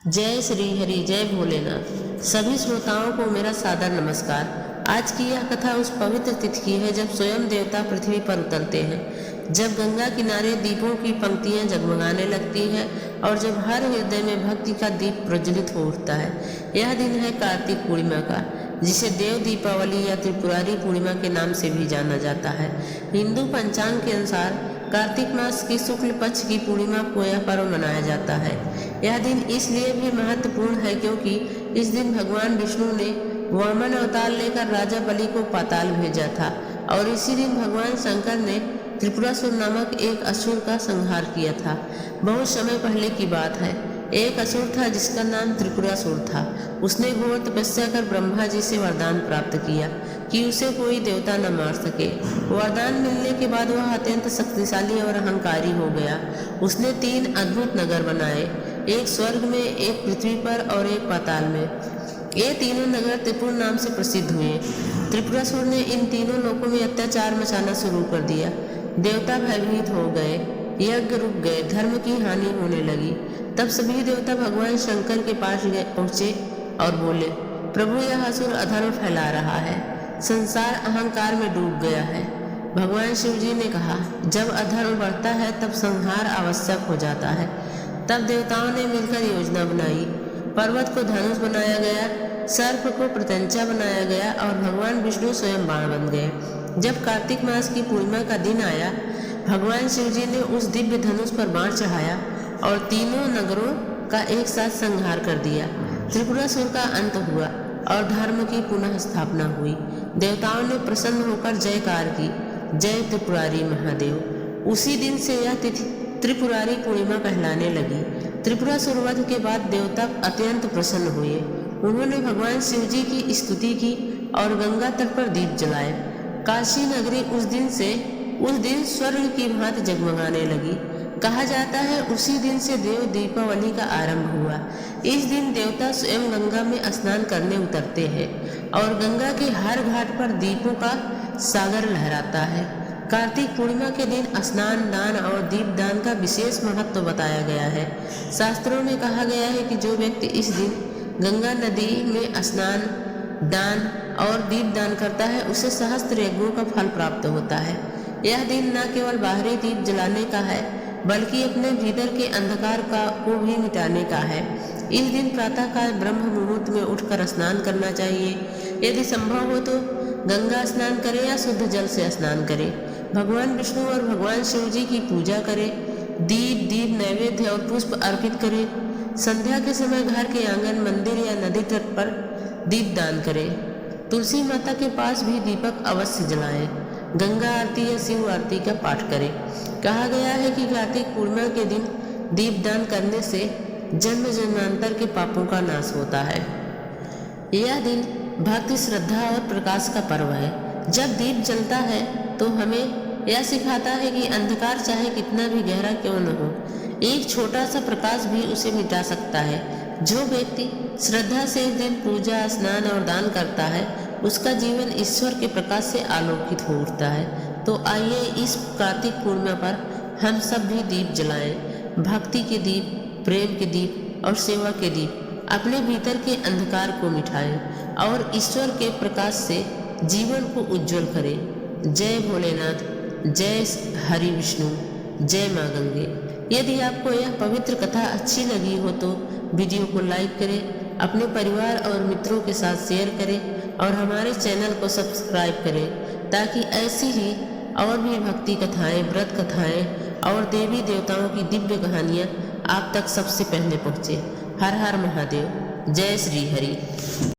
जय श्री हरि, जय भोलेनाथ। सभी श्रोताओं को मेरा सादर नमस्कार। आज की यह कथा उस पवित्र तिथि की है जब स्वयं देवता पृथ्वी पर उतरते हैं, जब गंगा किनारे दीपों की पंक्तियां जगमगाने लगती हैं और जब हर हृदय में भक्ति का दीप प्रज्वलित हो उठता है। यह दिन है कार्तिक पूर्णिमा का, जिसे देव दीपावली या त्रिपुरारी पूर्णिमा के नाम से भी जाना जाता है। हिंदू पंचांग के अनुसार कार्तिक मास की शुक्ल पक्ष की पूर्णिमा को यह पर्व मनाया जाता है। यह दिन इसलिए भी महत्वपूर्ण है क्योंकि इस दिन भगवान विष्णु ने वामन अवतार लेकर राजा बलि को पाताल भेजा था और इसी दिन भगवान शंकर ने त्रिपुरासुर नामक एक असुर का संहार किया था। बहुत समय पहले की बात है। एक असुर था जिसका नाम त्रिपुरासुर था। उसने घोर तपस्या कर ब्रह्मा जी से वरदान प्राप्त किया कि उसे कोई देवता न मार सके। वरदान मिलने के बाद वह अत्यंत शक्तिशाली और अहंकारी हो गया। उसने 3 अद्भुत नगर बनाए, एक स्वर्ग में, एक पृथ्वी पर और एक पाताल में। ये तीनों नगर त्रिपुर नाम से प्रसिद्ध हुए। त्रिपुरासुर ने इन तीनों लोकों में अत्याचार मचाना शुरू कर दिया। देवता भयभीत हो गए, यज्ञ रुक गए, धर्म की हानि होने लगी। तब सभी देवता भगवान शंकर के पास पहुंचे और बोले, प्रभु यह असुर अधर्म फैला रहा है, संसार अहंकार में डूब गया है। भगवान शिव जी ने कहा, जब अधर्म बढ़ता है तब संहार आवश्यक हो जाता है। तब देवताओं ने मिलकर योजना बनाई। पर्वत को धनुष बनाया गया, सर्प को प्रत्यंचा बनाया गया और भगवान विष्णु स्वयं बाण बन गए। जब कार्तिक मास की पूर्णिमा का दिन आया, भगवान शिव जी ने उस दिव्य धनुष पर बाण चढ़ाया और तीनों नगरों का एक साथ संहार कर दिया। त्रिपुरासुर का अंत हुआ और धर्म की पुनः स्थापना हुई। देवताओं ने प्रसन्न होकर जयकार की, जय त्रिपुरारी महादेव। उसी दिन से यह तिथि त्रिपुरारी पूर्णिमा कहलाने लगी। त्रिपुरासुर वध के बाद देवता अत्यंत प्रसन्न हुए। उन्होंने भगवान शिव जी की स्तुति की और गंगा तट पर दीप जलाए। काशी नगरी उस दिन स्वर्ग की भांति जगमगाने लगी। कहा जाता है उसी दिन से देव दीपावली का आरंभ हुआ। इस दिन देवता स्वयं गंगा में स्नान करने उतरते हैं और गंगा के हर घाट पर दीपों का सागर लहराता है। कार्तिक पूर्णिमा के दिन स्नान, दान और दीपदान का विशेष महत्व बताया गया है। शास्त्रों में कहा गया है कि जो व्यक्ति इस दिन गंगा नदी में स्नान, दान और दीपदान करता है उसे सहस्त्र यज्ञों का फल प्राप्त होता है। यह दिन न केवल बाहरी दीप जलाने का है बल्कि अपने भीतर के अंधकार को भी मिटाने का है। इस दिन प्रातःकाल ब्रह्म मुहूर्त में उठकर स्नान करना चाहिए। यदि संभव हो तो गंगा स्नान करें या शुद्ध जल से स्नान करें। भगवान विष्णु और भगवान शिव जी की पूजा करें। दीप नैवेद्य और पुष्प अर्पित करें। संध्या के समय घर के आंगन, मंदिर या नदी तट पर दीप दान करें। तुलसी माता के पास भी दीपक अवश्य जलाएं। गंगा आरती या शिव आरती का पाठ करें। कहा गया है कि कार्तिक पूर्णिमा के दिन दीपदान करने से जन्म जन्मांतर के पापों का नाश होता है। यह दिन भक्ति, श्रद्धा और प्रकाश का पर्व है। जब दीप जलता है तो हमें यह सिखाता है कि अंधकार चाहे कितना भी गहरा क्यों न हो, एक छोटा सा प्रकाश भी उसे मिटा सकता है। जो व्यक्ति श्रद्धा से इस दिन पूजा, स्नान और दान करता है उसका जीवन ईश्वर के प्रकाश से आलोकित हो उठता है। तो आइए इस कार्तिक पूर्णिमा पर हम सब भी दीप जलाएं। भक्ति के दीप, प्रेम के दीप और सेवा के दीप अपने भीतर के अंधकार को मिटाएं और ईश्वर के प्रकाश से जीवन को उज्जवल करें। जय भोलेनाथ, जय हरि विष्णु, जय माँ गंगे। यदि आपको यह पवित्र कथा अच्छी लगी हो तो वीडियो को लाइक करें, अपने परिवार और मित्रों के साथ शेयर करें और हमारे चैनल को सब्सक्राइब करें ताकि ऐसी ही और भी भक्ति कथाएं, व्रत कथाएं और देवी देवताओं की दिव्य कहानियां आप तक सबसे पहले पहुँचे। हर हर महादेव। जय श्री हरि।